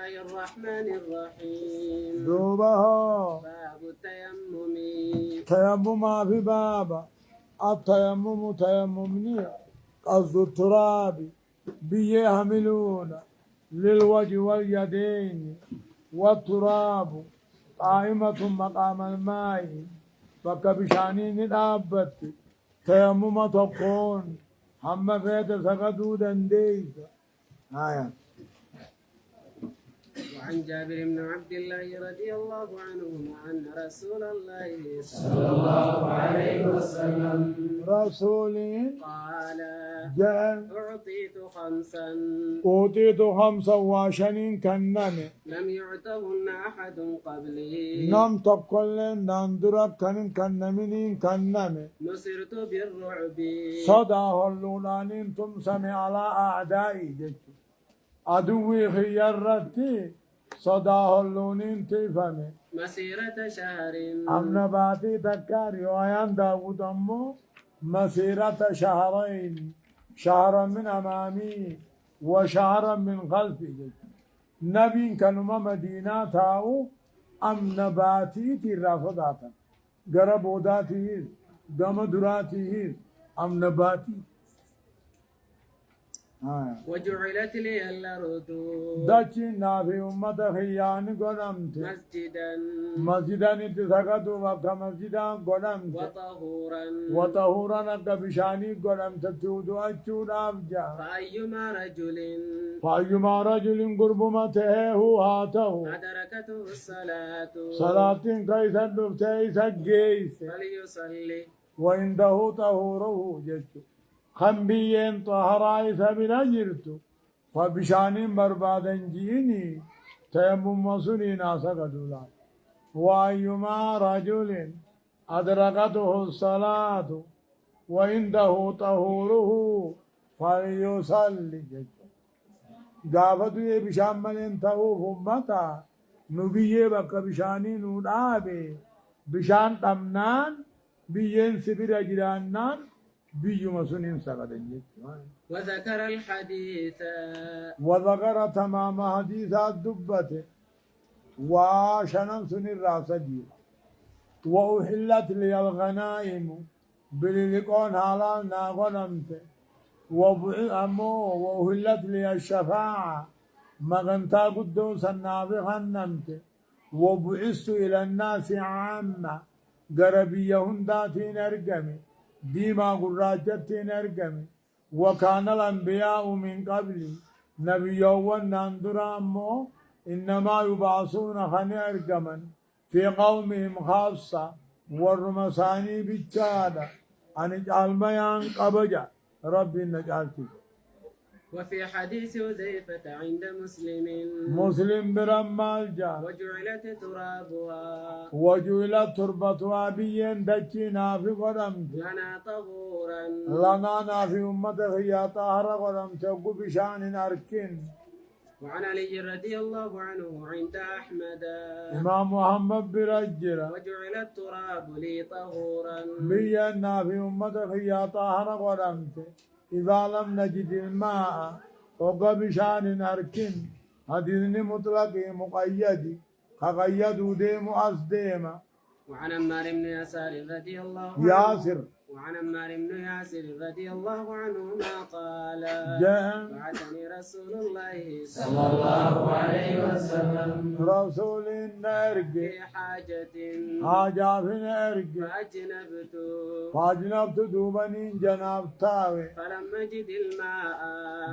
الله الرحمن الرحيم. دوبها باب التيمم. تيمم في بابا التيمم تيممني قصد التراب بيحملون للوجه واليدين والتراب قائمة مقام الماء فكبشانين الأبت تيمم تكون هم فيت سقطوا دنديس آية. وعن جابر بن عبد الله رضي الله عنهما أن رسول الله صلى الله عليه وسلم رسول قال جاء أعطيت خمسا أوتيت 25 كنمي لم يعطهن أحد قبلي نم تقل نندرك كنمين كنمي نصرت بالرعب صدى هلولانين تم سمع على أعدائي جيت عدوي خيرتي صدى هلونين تفهمي مسيرة شهر أم نباتي تكاري ويان داود أمو مسيرة شهرين شهرا من أمامي وشهرا من خلفي جيت نبي كانوا مدينة تاو أم نباتي ترافضاتا غربوداتي دم دراتي أم نباتي وجعلت لي الأرض دچي نافي أمة خيان قدمت مسجدا مسجدا نتسقطوا وقت مسجدا قدمت وطهورا وطهورا نقبشاني قدمت تودو أجود أبجا فأيما رجل قربمته هاته أدركته الصلاة صلاة كيس الدفتيس الجيس فليصلي وعنده طهوره جدت خنبيين طهراء سبنا جرتو فبشانين بربادا جيني تيمم وصلي ناسا قدولا وأيما رجل أدركته الصلاة وعنده طهوره فليصلي جدت قافتو بشان ملين تهوف أمتا نبيه بك بشانين ودابي بشان تمنان بيين سبير جرانان بيجو مسنين سقدن وذكر الحديث وذكر تمام حديث الدبة وشنن سن الراس جيل وأحلت لي الغنائم بللقون حلال ناغنمت وأحلت لي الشفاعة مغنتا قدوس النافخ النمت وبعثت إلى الناس عامة قربيهن داتين أرقمي ديما قراجتين أرقمي وكان الأنبياء من قبلي نبيون ناندرامو إنما يبعثون خني أرقما في قومهم خاصة والرمساني بالشهادة أن اجعل بيان قبجة ربي نجعلتك. وفي حديث حذيفة عند مسلم برمال جاء وجعلت ترابها وجعلت تربتها بين دجينا في قدمت لنا طهورا لنا في أمته يا طهر قدمت بشان أركن. وعن علي رضي الله عنه عند أحمد إمام محمد برجرة وجعل التراب لي طهورا بينا في أمته يا طهر قدمت إذا لم نجد الماء وقبشان أركن حديثني مطلق مقيد كقيدوا ديم أصديما. وعن عمار بن ياسر رضي الله عنه ياسر وعن عمار بن ياسر رضي الله عنهما قال بعثني رسول الله صلى الله عليه وسلم رسول النرق في حاجة حاجة في نرق فأجنبت دوبني جناب تاوي فلم أجد الماء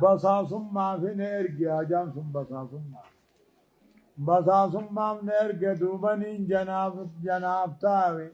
بصاص ما في نرق حاجة ثم بصاص ما في نرق دوبني جناب تاوي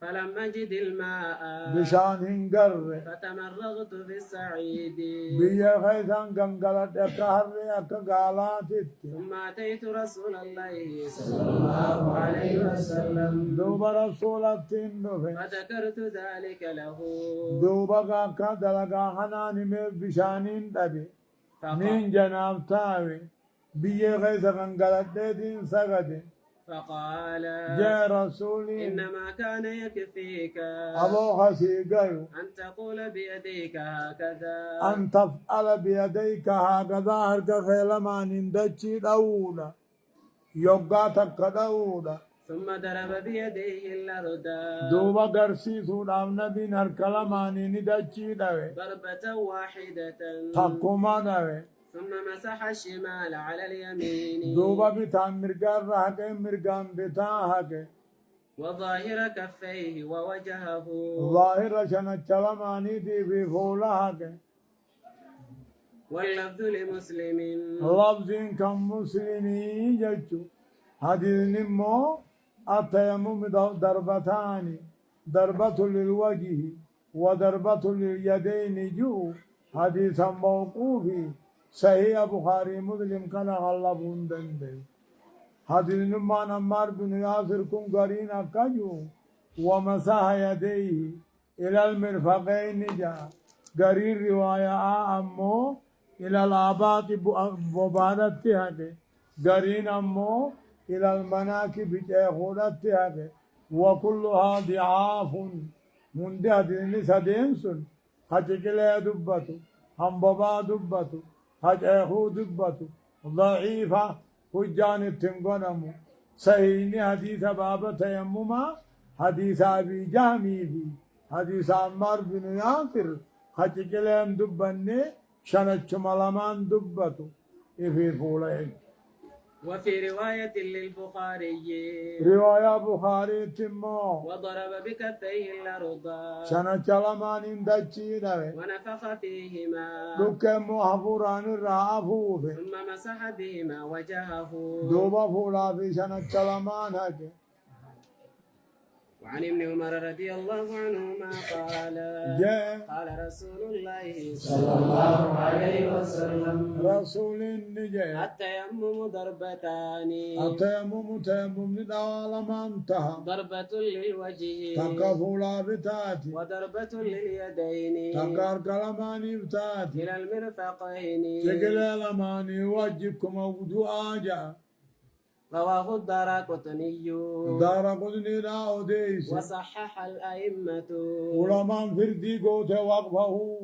فلم أجد الماء بشان هنقر فتمرغت في السعيد بيا خيثان قنقلت اكهر اكقالات ثم أتيت رسول الله صلى الله عليه وسلم دوب رسول التندفه فذكرت ذلك له دوبا كدلقا حناني من بشانين تبي من جناب تاوي بيا خيثان قنقلت دين سقد فقال يا رسولي إنما كان يكفيك أبو خسيقايو أن تقول بيديك هكذا أن تفعل بيديك هكذا هرك خيلما نندجي داولا يوغاتك داولا ثم ضرب بيديه الأرض دوبا درسي سودام نبي نركلما ندجي داوي ضربة واحدة تقوما داوي ثم مسح الشمال على اليمين دوبا بتان مرقان رهك مرقان بتان وظاهر كفيه ووجهه ظاهر شنچلماني دي في فولهك واللفظ لمسلم لفظ كمسلمي جچو حديث نمو التيمم ضربتان ضربة للوجه وضربة لليدين جو حديث موقوف صحيح بخاري مسلم كان غلبون دندي حديث نمان عمار بن ياسر كن قرين أكجو ومسح يديه إلى المرفقين جاء قرين رواية أمو إلى الآبات ببادتها قرين أمو إلى المناكب بجاهولتها وكلها ضعاف من دهدين سدينسون حجكلا دبتو هم بابا دبتو حجاهو دبتو ضعيفة حجان التنقنمو صحيح حديث بابا تيمما حديث أبي جامي في حديث عمار بن ياسر حجكلا دبني شنچ ملمان دبتو إفي فولئك وفي رواية للبخاري رواية بخاري تمو وضرب بكفيه الأرض شنچ لمان اندچي دوي ونفخ فيهما لك محفوران الرعافوف ثم مسح بهما وجهه دوبا فولا في شنچ لمان هكي وعن ابن عمر رضي الله عنهما قال قال رسول الله صلى الله عليه وسلم رسول النجاة التيمم ضربتان التيمم تيمم ندوال ما انتهى ضربة للوجه تكفولا بتاتي وضربة لليدين تكار كلماني بتاتي إلى المرفقين تقل لماني وجهكم ودو آجا رواه الدارقطني دارقطني لا أديس وصحح الأئمة علماء فردي قوت وقفه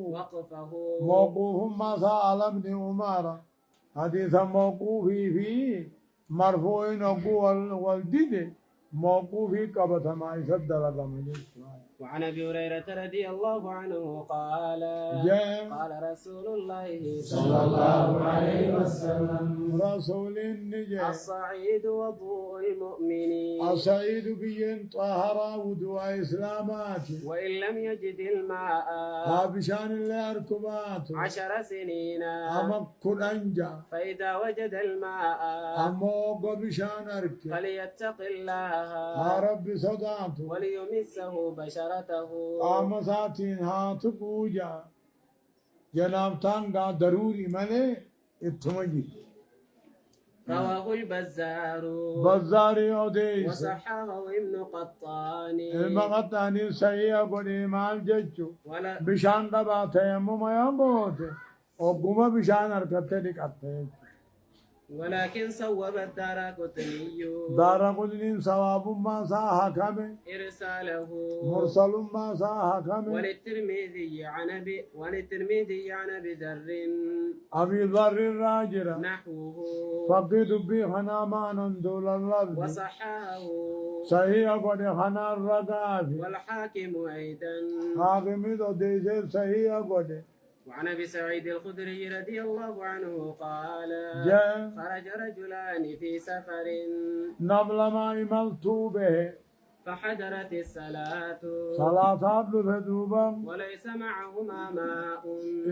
موقوف ما سأل ابن عمر حديث موقوف في مرفوع نقول والدين موقوف قبض ما يصدر لكم وعن ابي هريره رضي الله عنه قال قال رسول الله صلى الله عليه وسلم رسول النجاة الصعيد وضوء المؤمن الصعيد بين طهر وضوء إسلامات وإن لم يجد الماء بشان الله أركبات 10 سنين أما كل أنجا فإذا وجد الماء أما بشان أركب فليتق الله رب صداته وليمسه بشرته أما ساتين هات بوجا جناب تانغا ضروري ملي اتمجي رواه البزار بزاري أوديس وصححه ابن قطان المقطاني سيئة قد إمام ججو بشان دبا تيمم يموت وقوم بشان أركته لكته ولكن صوب الدارقطني دارقطني صواب ما صاح كمه إرساله مرسل ما صاح كمه وللترمذي عن أبي ذر أبي ذر الراجرة نحوه فقد بي خنا ما نندول اللفظ وصححه صحيح قد خنا الرقاب والحاكم أيضا حاكم دو ديزر صحيح قد وعن ابي سعيد الخدري رضي الله عنه قال خرج رجلان في سفر نبل ما يملتو به فحضرت الصلاة صلاة بفدوبا وليس معهما ماء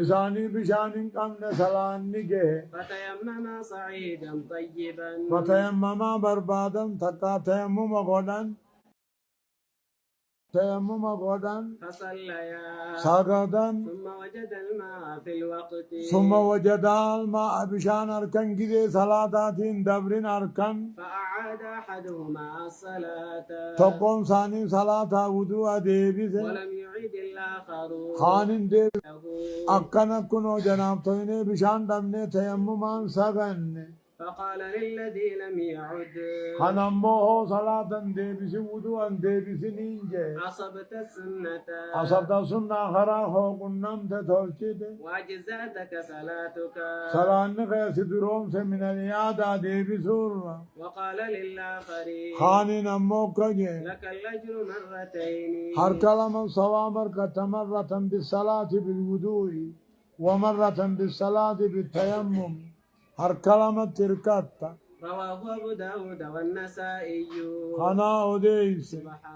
إساني بشان قمن صلاة نجه فتيمما صعيدا طيبا فتيمما بربادا تقا تيمم غدا تيمم غدا فصليا سجدا ثم وجد الماء في الوقت ثم وجد الماء بشان أركن كذي صلاة دبرين أركن فأعاد أحدهما الصلاة تقوم ثاني صلاة وضوء ديبس ولم يعيد الآخر خان ديب أكن كنو جناب تويني بشان دمني تيممان سغن فقال للذي لم يعد خنموه صلاة ديبس وضوءا ديبس نينجي أصبت السنة أصبت سنة خراخو قنم تتوشيد وأجزأتك صلاتك صلاة نخيس دروم من الإعادة ديبسور وقال للآخر خاني نموك لك الأجر مرتين هر كلمة صوامر مرة بالصلاة بالوضوء ومرة بالصلاة بالتيمم هر كلمة تركات رواه أبو داود والنسائي خنا أوديس سبحان